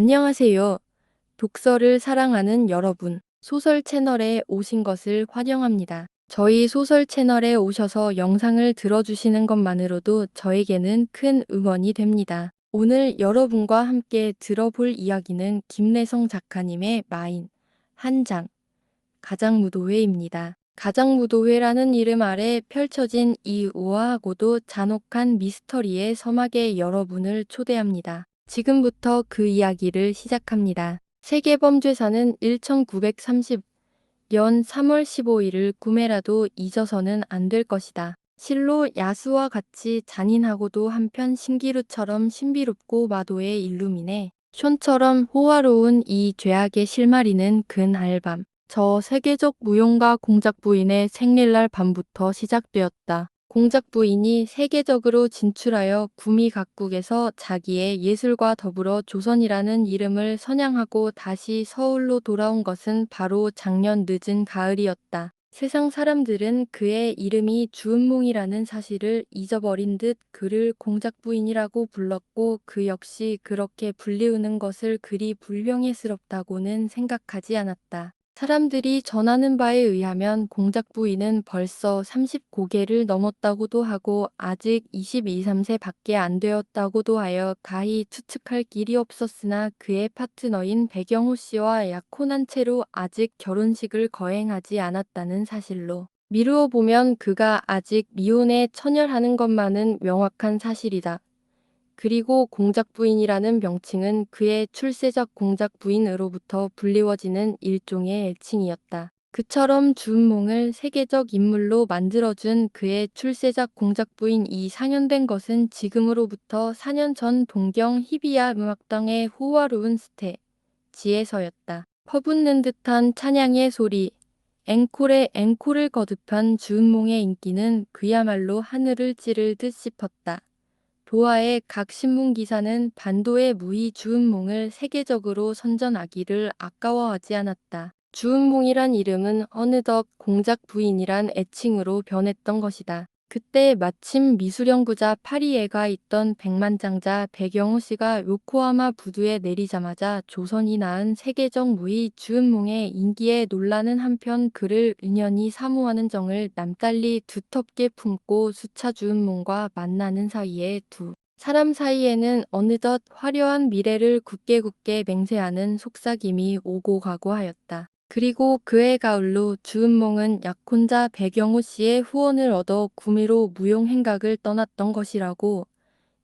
안녕하세요. 독서를 사랑하는 여러분, 소설 채널에 오신 것을 환영합니다. 저희 소설 채널에 오셔서 영상을 들어주시는 것만으로도 저에게는 큰 응원이 됩니다. 오늘 여러분과 함께 들어볼 이야기는 김래성 작가님의 마인, 한장, 가장무도회입니다. 가장무도회라는 이름 아래 펼쳐진 이 우아하고도 잔혹한 미스터리의 서막에 여러분을 초대합니다. 지금부터 그 이야기를 시작합니다. 세계범죄사는 1930년 3월 15일을 꿈에라도 잊어서는 안 될 것이다. 실로 야수와 같이 잔인하고도 한편 신기루처럼 신비롭고 마도의 일루미네 션처럼 호화로운 이 죄악의 실마리는 그날 밤 저 세계적 무용가 공작 부인의 생일날 밤부터 시작되었다. 공작 부인이 세계적으로 진출하여 구미 각국에서 자기의 예술과 더불어 조선이라는 이름을 선양하고 다시 서울로 돌아온 것은 바로 작년 늦은 가을이었다. 세상 사람들은 그의 이름이 주은몽이라는 사실을 잊어버린 듯 그를 공작 부인이라고 불렀고 그 역시 그렇게 불리우는 것을 그리 불명예스럽다고는 생각하지 않았다. 사람들이 전하는 바에 의하면 공작 부인은 벌써 30고개를 넘었다고도 하고 아직 22, 3세 밖에 안 되었다고도 하여 가히 추측할 길이 없었으나 그의 파트너인 백영호 씨와 약혼한 채로 아직 결혼식을 거행하지 않았다는 사실로 미루어 보면 그가 아직 미혼에 처녀하는 것만은 명확한 사실이다. 그리고 공작부인이라는 명칭은 그의 출세작 공작부인으로부터 불리워지는 일종의 애칭이었다. 그처럼 주은몽을 세계적 인물로 만들어준 그의 출세작 공작부인이 상연된 것은 지금으로부터 4년 전 동경 희비야 음악당의 호화로운 스테지에서였다. 퍼붓는 듯한 찬양의 소리, 앵콜에 앵콜을 거듭한 주은몽의 인기는 그야말로 하늘을 찌를 듯 싶었다. 도하의 각 신문 기사는 반도의 무희 주은몽을 세계적으로 선전하기를 아까워하지 않았다. 주은몽이란 이름은 어느덧 공작 부인이란 애칭으로 변했던 것이다. 그때 마침 미술연구자 파리에가 있던 백만장자 백영호 씨가 요코하마 부두에 내리자마자 조선이 낳은 세계적 무희 주은몽의 인기에 놀라는 한편 그를 은연히 사모하는 정을 남달리 두텁게 품고 수차 주은몽과 만나는 사이에 두 사람 사이에는 어느덧 화려한 미래를 굳게 맹세하는 속삭임이 오고 가고 하였다. 그리고 그해 가을로 주은몽은 약혼자 백영호 씨의 후원을 얻어 구미로 무용행각을 떠났던 것이라고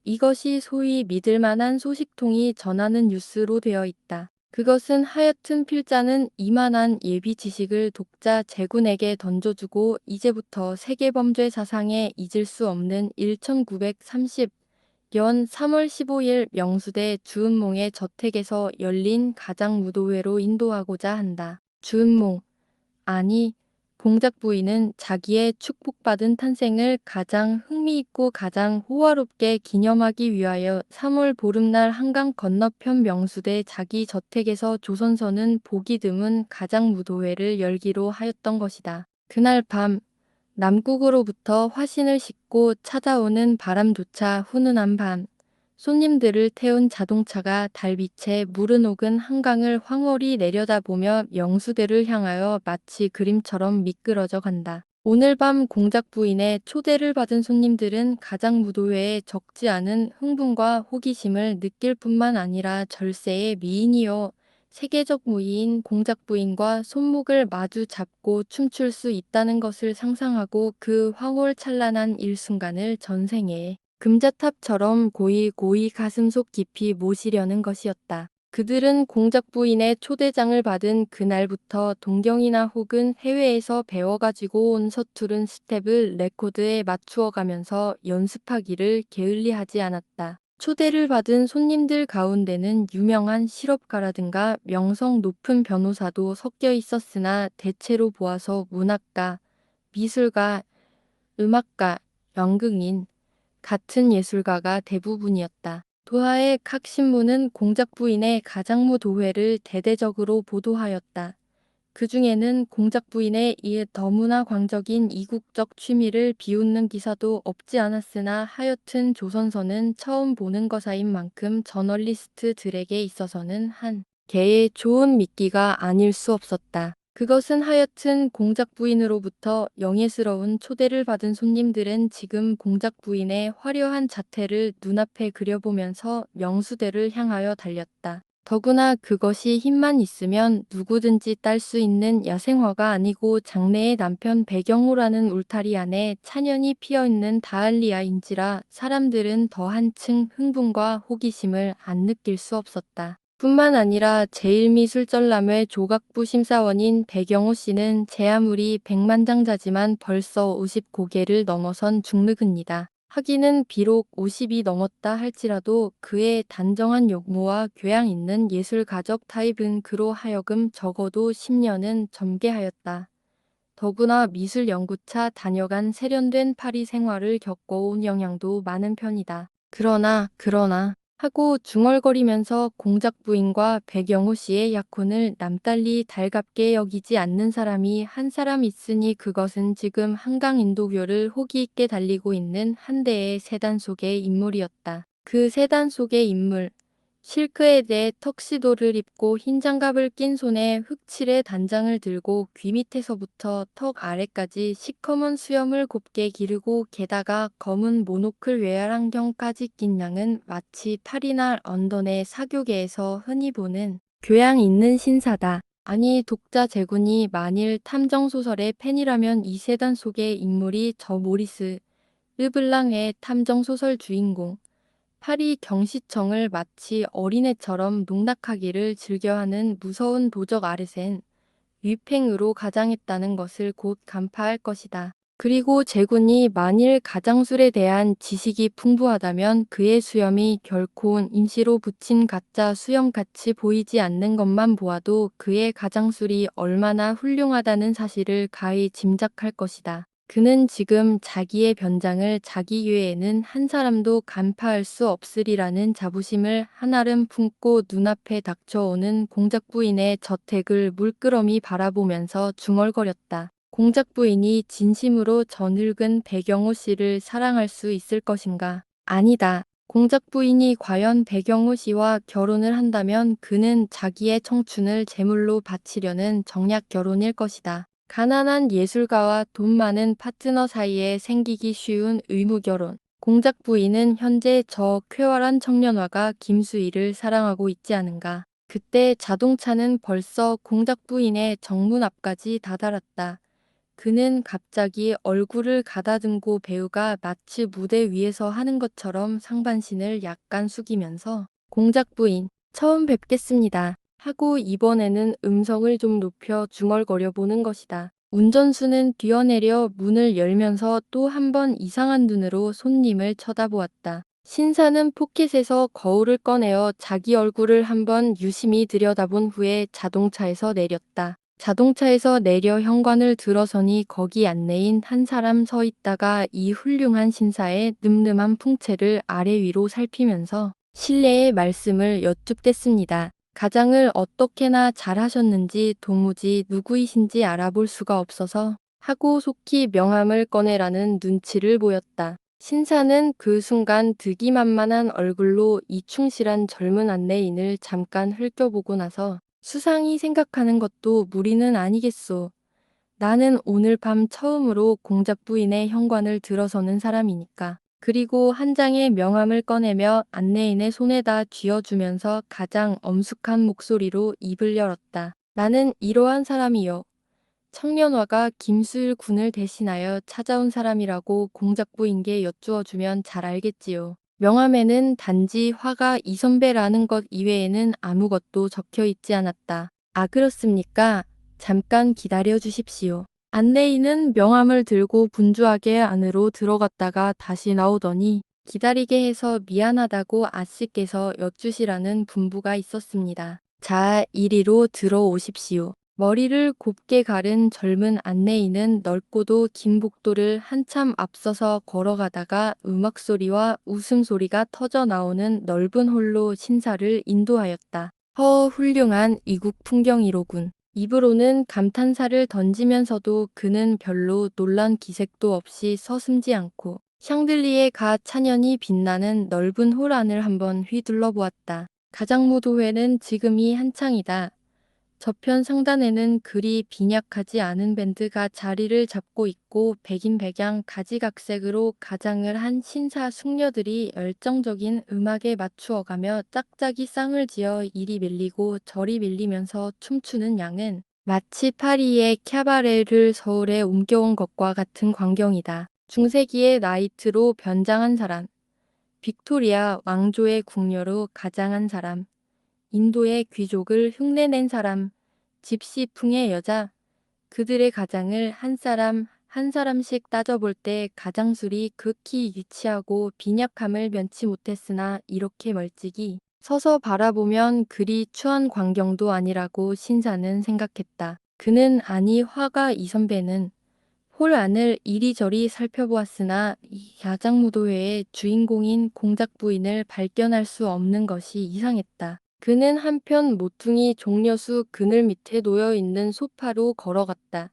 이것이 소위 믿을 만한 소식통이 전하는 뉴스로 되어 있다. 그것은 하여튼 필자는 이만한 예비 지식을 독자 제군에게 던져주고 이제부터 세계범죄 사상에 잊을 수 없는 1930년 3월 15일 명수대 주은몽의 저택에서 열린 가장무도회로 인도하고자 한다. 주은몽, 아니, 공작 부인은 자기의 축복받은 탄생을 가장 흥미있고 가장 호화롭게 기념하기 위하여 3월 보름날 한강 건너편 명수대 자기 저택에서 조선서는 보기 드문 가장무도회를 열기로 하였던 것이다. 그날 밤 남국으로부터 화신을 싣고 찾아오는 바람조차 훈훈한 밤 손님들을 태운 자동차가 달빛에 물은 녹은 한강을 황홀히 내려다보며 명수대를 향하여 마치 그림처럼 미끄러져 간다. 오늘 밤 공작 부인의 초대를 받은 손님들은 가장무도회에 적지 않은 흥분과 호기심을 느낄 뿐만 아니라 절세의 미인이요 세계적 무희인 공작 부인과 손목을 마주 잡고 춤출 수 있다는 것을 상상하고 그 황홀찬란한 일순간을 전생에 금자탑처럼 고이 가슴속 깊이 모시려는 것이었다. 그들은 공작 부인의 초대장을 받은 그날부터 동경이나 혹은 해외에서 배워가지고 온 서투른 스텝을 레코드에 맞추어 가면서 연습하기를 게을리하지 않았다. 초대를 받은 손님들 가운데는 유명한 실업가라든가 명성 높은 변호사도 섞여 있었으나 대체로 보아서 문학가, 미술가, 음악가, 연극인, 같은 예술가가 대부분이었다. 도하의 각 신문은 공작 부인의 가장무 도회를 대대적으로 보도하였다. 그 중에는 공작 부인의 이 너무나 광적인 이국적 취미를 비웃는 기사도 없지 않았으나 하여튼 조선서는 처음 보는 거사인 만큼 저널리스트들에게 있어서는 한 개의 좋은 미끼가 아닐 수 없었다. 그것은 하여튼 공작 부인으로부터 영예스러운 초대를 받은 손님들은 지금 공작 부인의 화려한 자태를 눈앞에 그려보면서 명수대를 향하여 달렸다. 더구나 그것이 힘만 있으면 누구든지 딸 수 있는 야생화가 아니고 장래의 남편 배경호라는 울타리 안에 찬연히 피어있는 다알리아인지라 사람들은 더 한층 흥분과 호기심을 안 느낄 수 없었다. 뿐만 아니라 제1미술전람회 조각부 심사원인 배경호 씨는 제 아무리 백만장자지만 벌써 50고개를 넘어선 중늙은이다. 하기는 비록 50이 넘었다 할지라도 그의 단정한 용모와 교양 있는 예술가적 타입은 그로 하여금 적어도 10년은 점계하였다. 더구나 미술연구차 다녀간 세련된 파리 생활을 겪어온 영향도 많은 편이다. 그러나 하고 중얼거리면서 공작 부인과 백영호 씨의 약혼을 남달리 달갑게 여기지 않는 사람이 한 사람 있으니 그것은 지금 한강 인도교를 호기 있게 달리고 있는 한 대의 세단 속의 인물이었다. 그 세단 속의 인물, 실크에 대해 턱시도를 입고 흰 장갑을 낀 손에 흑칠의 단장을 들고 귀 밑에서부터 턱 아래까지 시커먼 수염을 곱게 기르고 게다가 검은 모노클 외알 안경까지 낀 양은 마치 파리나 런던의 사교계에서 흔히 보는 교양 있는 신사다. 아니 독자 제군이 만일 탐정소설의 팬이라면 이 세단 속의 인물이 저 모리스 르블랑의 탐정소설 주인공 파리 경시청을 마치 어린애처럼 농락하기를 즐겨하는 무서운 도적 아르센 위팽으로 가장했다는 것을 곧 간파할 것이다. 그리고 제군이 만일 가장술에 대한 지식이 풍부하다면 그의 수염이 결코 임시로 붙인 가짜 수염같이 보이지 않는 것만 보아도 그의 가장술이 얼마나 훌륭하다는 사실을 가히 짐작할 것이다. 그는 지금 자기의 변장을 자기 외에는 한 사람도 간파할 수 없으리라는 자부심을 한아름 품고 눈앞에 닥쳐오는 공작부인의 저택을 물끄러미 바라보면서 중얼거렸다. 공작부인이 진심으로 저 늙은 배경호 씨를 사랑할 수 있을 것인가? 아니다. 공작부인이 과연 배경호 씨와 결혼을 한다면 그는 자기의 청춘을 제물로 바치려는 정략 결혼일 것이다. 가난한 예술가와 돈 많은 파트너 사이에 생기기 쉬운 의무결혼. 공작 부인은 현재 저 쾌활한 청년화가 김수희를 사랑하고 있지 않은가. 그때 자동차는 벌써 공작 부인의 정문 앞까지 다다랐다. 그는 갑자기 얼굴을 가다듬고 배우가 마치 무대 위에서 하는 것처럼 상반신을 약간 숙이면서 공작 부인, 처음 뵙겠습니다. 하고 이번에는 음성을 좀 높여 중얼거려 보는 것이다. 운전수는 뛰어내려 문을 열면서 또 한 번 이상한 눈으로 손님을 쳐다보았다. 신사는 포켓에서 거울을 꺼내어 자기 얼굴을 한번 유심히 들여다본 후에 자동차에서 내렸다. 자동차에서 내려 현관을 들어서니 거기 안내인 한 사람 서 있다가 이 훌륭한 신사의 늠름한 풍채를 아래 위로 살피면서 실례의 말씀을 여쭙댔습니다. 가장을 어떻게나 잘하셨는지 도무지 누구이신지 알아볼 수가 없어서 하고 속히 명함을 꺼내라는 눈치를 보였다. 신사는 그 순간 득이만만한 얼굴로 이 충실한 젊은 안내인을 잠깐 흘겨보고 나서 수상히 생각하는 것도 무리는 아니겠소. 나는 오늘 밤 처음으로 공작 부인의 현관을 들어서는 사람이니까. 그리고 한 장의 명함을 꺼내며 안내인의 손에다 쥐어주면서 가장 엄숙한 목소리로 입을 열었다. 나는 이러한 사람이요. 청년화가 김수일 군을 대신하여 찾아온 사람이라고 공작 부인께 여쭈어주면 잘 알겠지요. 명함에는 단지 화가 이선배라는 것 이외에는 아무것도 적혀 있지 않았다. 아 그렇습니까? 잠깐 기다려 주십시오. 안내인은 명함을 들고 분주하게 안으로 들어갔다가 다시 나오더니 기다리게 해서 미안하다고 아씨께서 여쭈시라는 분부가 있었습니다. 자, 이리로 들어오십시오. 머리를 곱게 가른 젊은 안내인은 넓고도 긴 복도를 한참 앞서서 걸어가다가 음악소리와 웃음소리가 터져 나오는 넓은 홀로 신사를 인도하였다. 훌륭한 이국 풍경이로군. 입으로는 감탄사를 던지면서도 그는 별로 놀란 기색도 없이 서슴지 않고 샹들리에 가 찬연히 빛나는 넓은 홀 안을 한번 휘둘러 보았다. 가장무도회는 지금이 한창이다. 저편 상단에는 그리 빈약하지 않은 밴드가 자리를 잡고 있고 백인백양 가지각색으로 가장을 한 신사 숙녀들이 열정적인 음악에 맞추어가며 짝짝이 쌍을 지어 이리 밀리고 저리 밀리면서 춤추는 양은 마치 파리의 캬바레를 서울에 옮겨온 것과 같은 광경이다. 중세기의 나이트로 변장한 사람, 빅토리아 왕조의 궁녀로 가장한 사람, 인도의 귀족을 흉내낸 사람, 집시풍의 여자, 그들의 가장을 한 사람 한 사람씩 따져볼 때 가장술이 극히 유치하고 빈약함을 면치 못했으나 이렇게 멀찍이 서서 바라보면 그리 추한 광경도 아니라고 신사는 생각했다. 그는 아니 화가 이선배는 홀 안을 이리저리 살펴보았으나 이 야장무도회의 주인공인 공작 부인을 발견할 수 없는 것이 이상했다. 그는 한편 모퉁이 종려수 그늘 밑에 놓여있는 소파로 걸어갔다.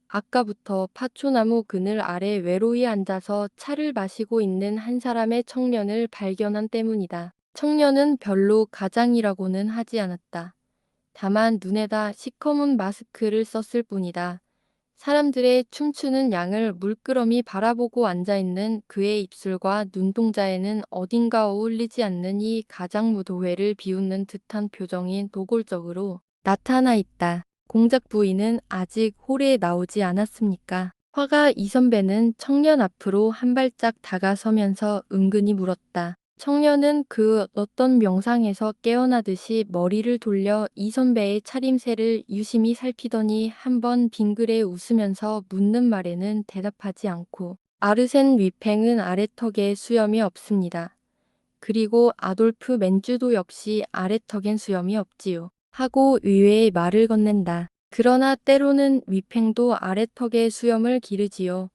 아까부터 파초나무 그늘 아래 외로이 앉아서 차를 마시고 있는 한 사람의 청년을 발견한 때문이다. 청년은 별로 가장이라고는 하지 않았다. 다만 눈에다 시커먼 마스크를 썼을 뿐이다. 사람들의 춤추는 양을 물끄러미 바라보고 앉아있는 그의 입술과 눈동자에는 어딘가 어울리지 않는 이 가장무도회를 비웃는 듯한 표정이 노골적으로 나타나 있다. 공작 부인은 아직 홀에 나오지 않았습니까? 화가 이선배는 청년 앞으로 한 발짝 다가서면서 은근히 물었다. 청년은 그 어떤 명상에서 깨어나듯이 머리를 돌려 이선배의 차림새를 유심히 살피더니 한번 빙그레 웃으면서 묻는 말에는 대답하지 않고 아르센 위팽은 아래턱에 수염이 없습니다. 그리고 아돌프 맨주도 역시 아래턱엔 수염이 없지요. 하고 의외의 말을 건넨다. 그러나 때로는 위팽도 아래턱에 수염을 기르지요.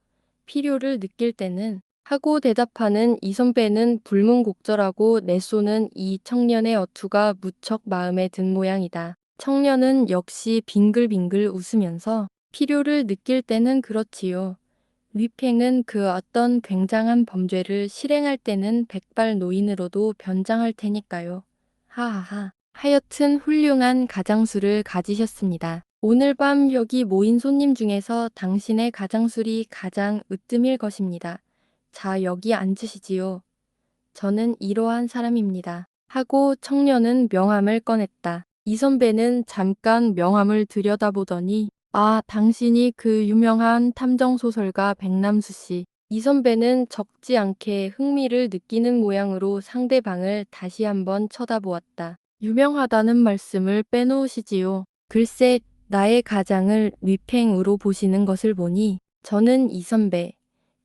필요를 느낄 때는 하고 대답하는 이 선배는 불문곡절하고 내쏘는 이 청년의 어투가 무척 마음에 든 모양이다. 청년은 역시 빙글빙글 웃으면서 필요를 느낄 때는 그렇지요. 위팽은 그 어떤 굉장한 범죄를 실행할 때는 백발 노인으로도 변장할 테니까요. 하하하. 하여튼 훌륭한 가장술을 가지셨습니다. 오늘 밤 여기 모인 손님 중에서 당신의 가장술이 가장 으뜸일 것입니다. 자, 여기 앉으시지요. 저는 이러한 사람입니다. 하고 청년은 명함을 꺼냈다. 이 선배는 잠깐 명함을 들여다보더니 아, 당신이 그 유명한 탐정소설가 백남수 씨. 이 선배는 적지 않게 흥미를 느끼는 모양으로 상대방을 다시 한번 쳐다보았다. 유명하다는 말씀을 빼놓으시지요. 글쎄, 나의 가장을 위팽으로 보시는 것을 보니 저는 이 선배,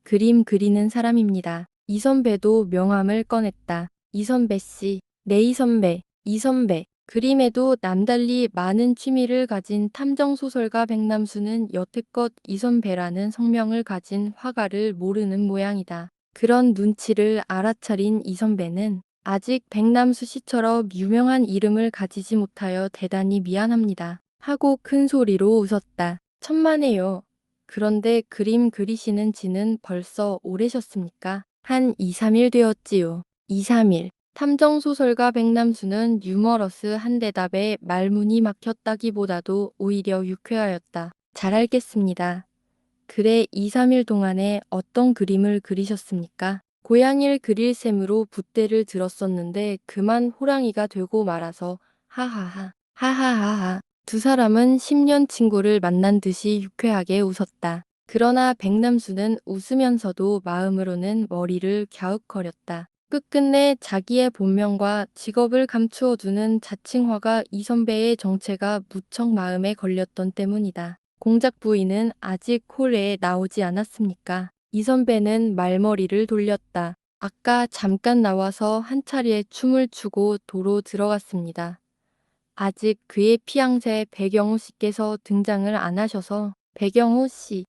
그림 그리는 사람입니다. 이 선배도 명함을 꺼냈다. 이 선배 씨, 네 이 선배, 이 선배. 그림에도 남달리 많은 취미를 가진 탐정소설가 백남수는 여태껏 이 선배라는 성명을 가진 화가를 모르는 모양이다. 그런 눈치를 알아차린 이 선배는 아직 백남수 씨처럼 유명한 이름을 가지지 못하여 대단히 미안합니다. 하고 큰 소리로 웃었다. 천만에요. 그런데 그림 그리시는 지는 벌써 오래셨습니까? 한 2, 3일 되었지요. 2, 3일. 탐정소설가 백남수는 유머러스한 대답에 말문이 막혔다기보다도 오히려 유쾌하였다. 잘 알겠습니다. 그래 2, 3일 동안에 어떤 그림을 그리셨습니까? 고양이를 그릴 셈으로 붓대를 들었었는데 그만 호랑이가 되고 말아서 하하하 하하하하 두 사람은 10년 친구를 만난 듯이 유쾌하게 웃었다. 그러나 백남수는 웃으면서도 마음으로는 머리를 갸웃거렸다. 끝끝내 자기의 본명과 직업을 감추어 두는 자칭화가 이 선배의 정체가 무척 마음에 걸렸던 때문이다. 공작 부인은 아직 홀에 나오지 않았습니까? 이 선배는 말머리를 돌렸다. 아까 잠깐 나와서 한 차례 춤을 추고 도로 들어갔습니다. 아직 그의 피앙새 백영호 씨께서 등장을 안 하셔서 백영호 씨,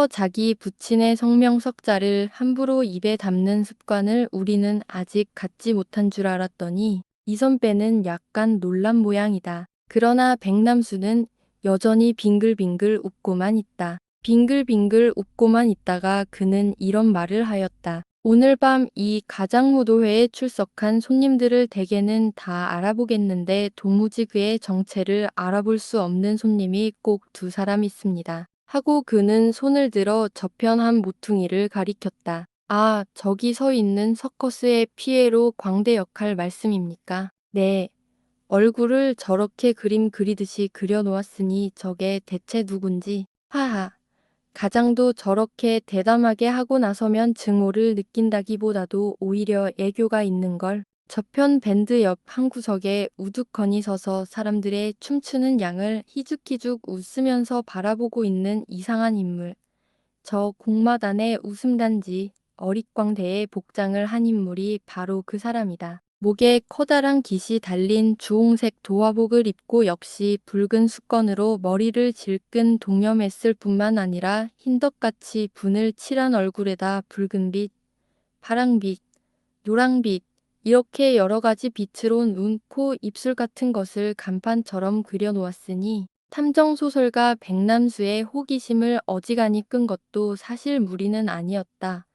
자기 부친의 성명석자를 함부로 입에 담는 습관을 우리는 아직 갖지 못한 줄 알았더니 이 선배는 약간 놀란 모양이다. 그러나 백남수는 여전히 빙글빙글 웃고만 있다. 빙글빙글 웃고만 있다가 그는 이런 말을 하였다. 오늘 밤 이 가장무도회에 출석한 손님들을 대개는 다 알아보겠는데 도무지 그의 정체를 알아볼 수 없는 손님이 꼭 두 사람 있습니다. 하고 그는 손을 들어 저편 한 모퉁이를 가리켰다. 아, 저기 서 있는 서커스의 피에로 광대 역할 말씀입니까? 네. 얼굴을 저렇게 그림 그리듯이 그려놓았으니 저게 대체 누군지. 하하. 가장도 저렇게 대담하게 하고 나서면 증오를 느낀다기보다도 오히려 애교가 있는걸. 저편 밴드 옆 한 구석에 우두커니 서서 사람들의 춤추는 양을 희죽희죽 웃으면서 바라보고 있는 이상한 인물. 저 공마단의 웃음단지 어릿광대의 복장을 한 인물이 바로 그 사람이다. 목에 커다란 깃이 달린 주홍색 도화복을 입고 역시 붉은 수건으로 머리를 질끈 동여맸을 뿐만 아니라 흰덕같이 분을 칠한 얼굴에다 붉은빛, 파랑빛, 노랑빛 이렇게 여러 가지 빛으로 눈, 코, 입술 같은 것을 간판처럼 그려놓았으니 탐정소설가 백남수의 호기심을 어지간히 끈 것도 사실 무리는 아니었다.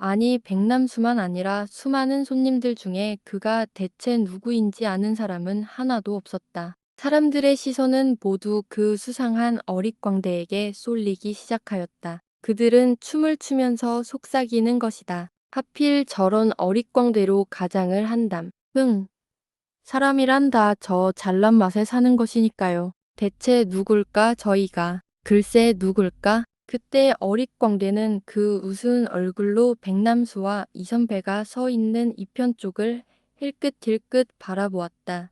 아니 백남수만 아니라 수많은 손님들 중에 그가 대체 누구인지 아는 사람은 하나도 없었다. 사람들의 시선은 모두 그 수상한 어릿광대에게 쏠리기 시작하였다. 그들은 춤을 추면서 속삭이는 것이다. 하필 저런 어릿광대로 가장을 한담. 사람이란 다 저 잘난 맛에 사는 것이니까요. 대체 누굴까 저희가. 글쎄 누굴까? 그때 어릿광대는 그 우스운 얼굴로 백남수와 이선배가 서 있는 이편 쪽을 힐끗힐끗 바라보았다.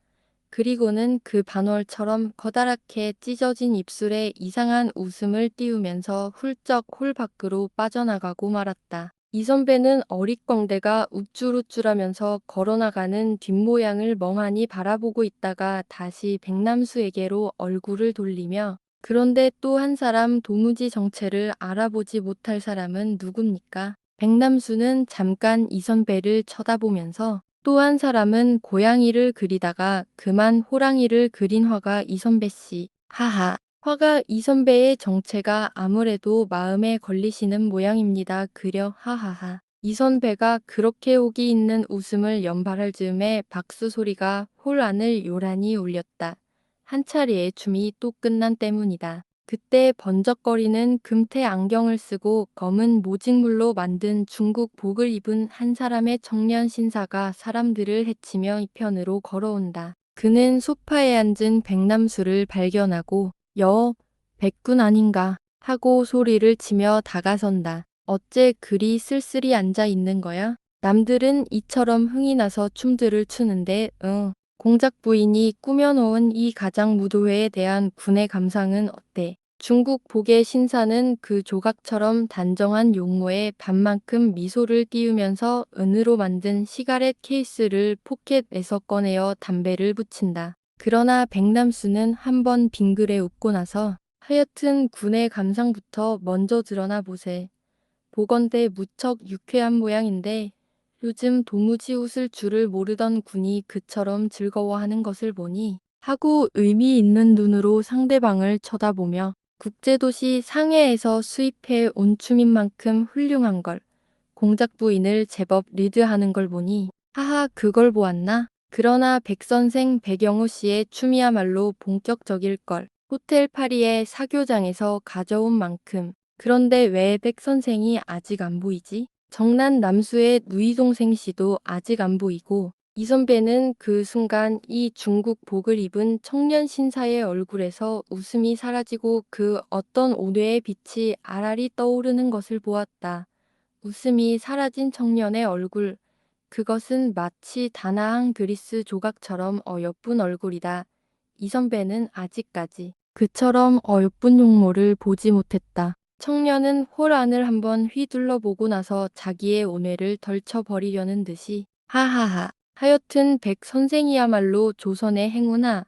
그리고는 그 반월처럼 커다랗게 찢어진 입술에 이상한 웃음을 띄우면서 훌쩍 홀 밖으로 빠져나가고 말았다. 이 선배는 어릿광대가 우쭐우쭐하면서 걸어나가는 뒷모양을 멍하니 바라보고 있다가 다시 백남수에게로 얼굴을 돌리며 그런데 또 한 사람 도무지 정체를 알아보지 못할 사람은 누굽니까? 백남수는 잠깐 이 선배를 쳐다보면서 또 한 사람은 고양이를 그리다가 그만 호랑이를 그린 화가 이 선배 씨. 하하. 화가 이 선배의 정체가 아무래도 마음에 걸리시는 모양입니다. 그려 하하하. 이 선배가 그렇게 호기 있는 웃음을 연발할 즈음에 박수 소리가 홀 안을 요란히 울렸다. 한 차례의 춤이 또 끝난 때문이다. 그때 번쩍거리는 금태 안경을 쓰고 검은 모직물로 만든 중국 복을 입은 한 사람의 청년 신사가 사람들을 헤치며 이편으로 걸어온다. 그는 소파에 앉은 백남수를 발견하고 백군 아닌가 하고 소리를 치며 다가선다. 어째 그리 쓸쓸히 앉아 있는 거야? 남들은 이처럼 흥이 나서 춤들을 추는데 공작 부인이 꾸며놓은 이 가장무도회에 대한 군의 감상은 어때? 중국 복의 신사는 그 조각처럼 단정한 용모에 반만큼 미소를 띄우면서 은으로 만든 시가렛 케이스를 포켓에서 꺼내어 담배를 붙인다. 그러나 백남수는 한번 빙그레 웃고 나서 하여튼 군의 감상부터 먼저 드러나 보세. 보건대 무척 유쾌한 모양인데 요즘 도무지 웃을 줄을 모르던 군이 그처럼 즐거워하는 것을 보니 하고 의미 있는 눈으로 상대방을 쳐다보며 국제도시 상해에서 수입해 온 춤인 만큼 훌륭한 걸 공작 부인을 제법 리드하는 걸 보니 하하 그걸 보았나? 그러나 백선생 백영호 씨의 춤이야말로 본격적일 걸. 호텔 파리의 사교장에서 가져온 만큼. 그런데 왜 백선생이 아직 안 보이지? 정난 남수의 누이동생 씨도 아직 안 보이고 이 선배는 그 순간 이 중국 복을 입은 청년 신사의 얼굴에서 웃음이 사라지고 그 어떤 온뇌의 빛이 아라리 떠오르는 것을 보았다. 웃음이 사라진 청년의 얼굴. 그것은 마치 다나한 그리스 조각처럼 어여쁜 얼굴이다. 이 선배는 아직까지 그처럼 어여쁜 용모를 보지 못했다. 청년은 홀 안을 한번 휘둘러 보고 나서 자기의 온뇌를 덜쳐버리려는 듯이 하하하. 하여튼 백 선생이야말로 조선의 행운아.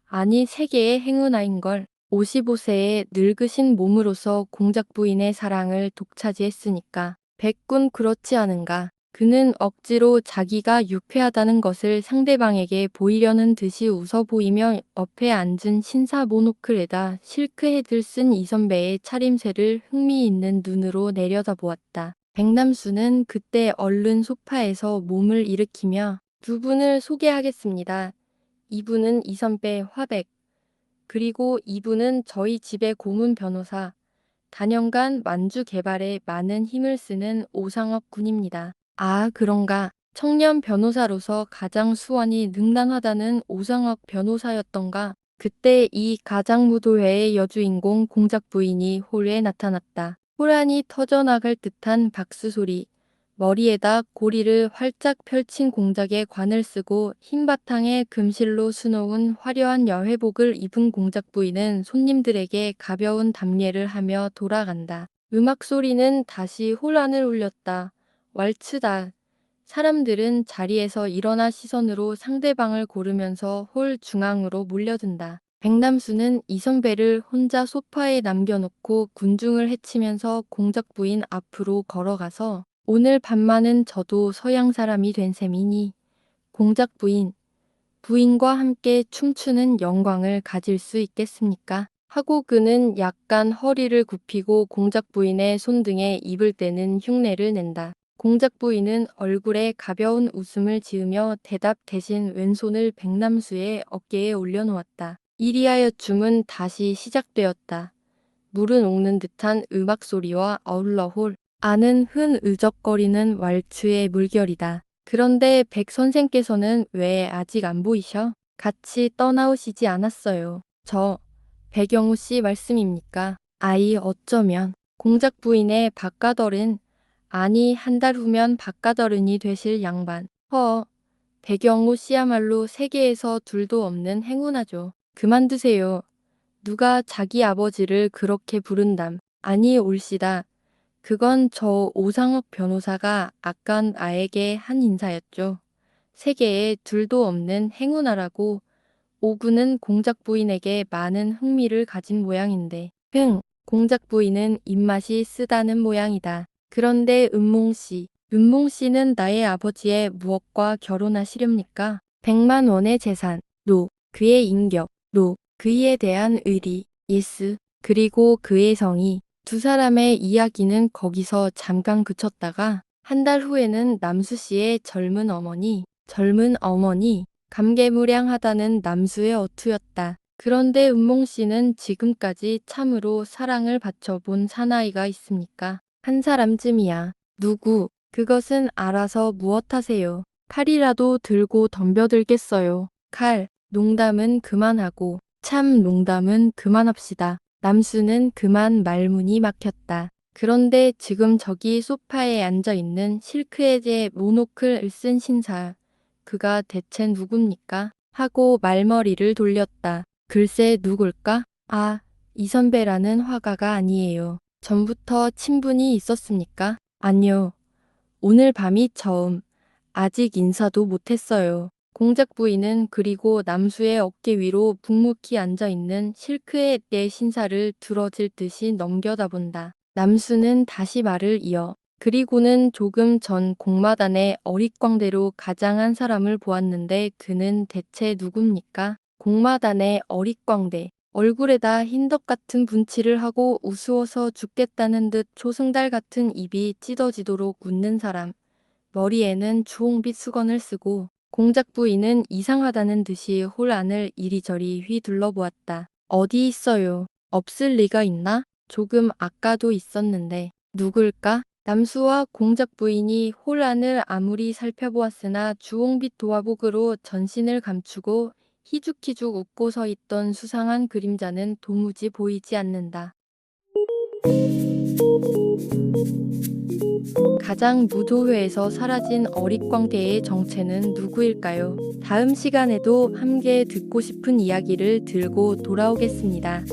아니 세계의 행운아인걸. 55세의 늙으신 몸으로서 공작 부인의 사랑을 독차지했으니까. 백군 그렇지 않은가. 그는 억지로 자기가 유쾌하다는 것을 상대방에게 보이려는 듯이 웃어 보이며 옆에 앉은 신사 모노클에다 실크헤드를 쓴 이선배의 차림새를 흥미있는 눈으로 내려다보았다. 백남수는 그때 얼른 소파에서 몸을 일으키며 두 분을 소개하겠습니다. 이분은 이선배 화백, 그리고 이분은 저희 집의 고문 변호사, 단연간 만주 개발에 많은 힘을 쓰는 오상업 군입니다. 아, 그런가. 청년 변호사로서 가장 수완이 능란하다는 오상업 변호사였던가. 그때 이 가장무도회의 여주인공 공작 부인이 홀에 나타났다. 호란이 터져나갈 듯한 박수 소리. 머리에다 고리를 활짝 펼친 공작에 관을 쓰고 흰 바탕에 금실로 수놓은 화려한 여회복을 입은 공작 부인은 손님들에게 가벼운 답례를 하며 돌아간다. 음악 소리는 다시 혼란을 울렸다. 왈츠다. 사람들은 자리에서 일어나 시선으로 상대방을 고르면서 홀 중앙으로 몰려든다. 백남수는 이선배를 혼자 소파에 남겨놓고 군중을 헤치면서 공작 부인 앞으로 걸어가서 오늘 밤만은 저도 서양 사람이 된 셈이니 공작 부인과 함께 춤추는 영광을 가질 수 있겠습니까? 하고 그는 약간 허리를 굽히고 공작 부인의 손등에 입을 떼는 흉내를 낸다. 공작 부인은 얼굴에 가벼운 웃음을 지으며 대답 대신 왼손을 백남수의 어깨에 올려놓았다. 이리하여 춤은 다시 시작되었다. 물은 옥는 듯한 음악 소리와 어울러 홀 안은 흐느적거리는 왈츠의 물결이다. 그런데 백 선생께서는 왜 아직 안 보이셔? 같이 떠나오시지 않았어요. 저 백영우 씨 말씀입니까? 아이 어쩌면 공작 부인의 바깥어른 아니 한 달 후면 바깥어른이 되실 양반. 백영우 씨야말로 세계에서 둘도 없는 행운아죠. 그만두세요. 누가 자기 아버지를 그렇게 부른담. 아니 옳시다. 그건 저 오상업 변호사가 아깐 아에게 한 인사였죠. 세계에 둘도 없는 행운아라고. 오구는 공작 부인에게 많은 흥미를 가진 모양인데. 공작 부인은 입맛이 쓰다는 모양이다. 그런데 은몽 씨는 나의 아버지의 무엇과 결혼하시렵니까? 100만 원의 재산, 노, 그의 인격, 노, 그이에 대한 의리, 예스, 그리고 그의 성의. 두 사람의 이야기는 거기서 잠깐 그쳤다가 한 달 후에는 남수 씨의 젊은 어머니, 감개무량하다는 남수의 어투였다. 그런데 은몽 씨는 지금까지 참으로 사랑을 바쳐본 사나이가 있습니까? 한 사람쯤이야. 누구? 그것은 알아서 무엇하세요. 칼이라도 들고 덤벼들겠어요. 칼, 농담은 그만하고 참 농담은 그만합시다. 남수는 그만 말문이 막혔다. 그런데 지금 저기 소파에 앉아있는 실크헤드의 모노클을 쓴 신사. 그가 대체 누굽니까? 하고 말머리를 돌렸다. 글쎄 누굴까? 아, 이선배라는 화가가 아니에요. 전부터 친분이 있었습니까? 아니요. 오늘 밤이 처음. 아직 인사도 못했어요. 공작 부인은 그리고 남수의 어깨 위로 묵묵히 앉아있는 실크의 신사를 두러질 듯이 넘겨다본다. 남수는 다시 말을 이어 그리고는 조금 전 공마단의 어릿광대로 가장한 사람을 보았는데 그는 대체 누굽니까? 공마단의 어릿광대. 얼굴에다 흰덕 같은 분칠을 하고 우스워서 죽겠다는 듯 초승달 같은 입이 찢어지도록 웃는 사람. 머리에는 주홍빛 수건을 쓰고 공작 부인은 이상하다는 듯이 홀 안을 이리저리 휘둘러보았다. 어디 있어요? 없을 리가 있나? 조금 아까도 있었는데. 누굴까? 남수와 공작 부인이 홀 안을 아무리 살펴보았으나 주홍빛 도화복으로 전신을 감추고 희죽희죽 웃고 서 있던 수상한 그림자는 도무지 보이지 않는다. 가장 무도회에서 사라진 어릿광대의 정체는 누구일까요? 다음 시간에도 함께 듣고 싶은 이야기를 들고 돌아오겠습니다.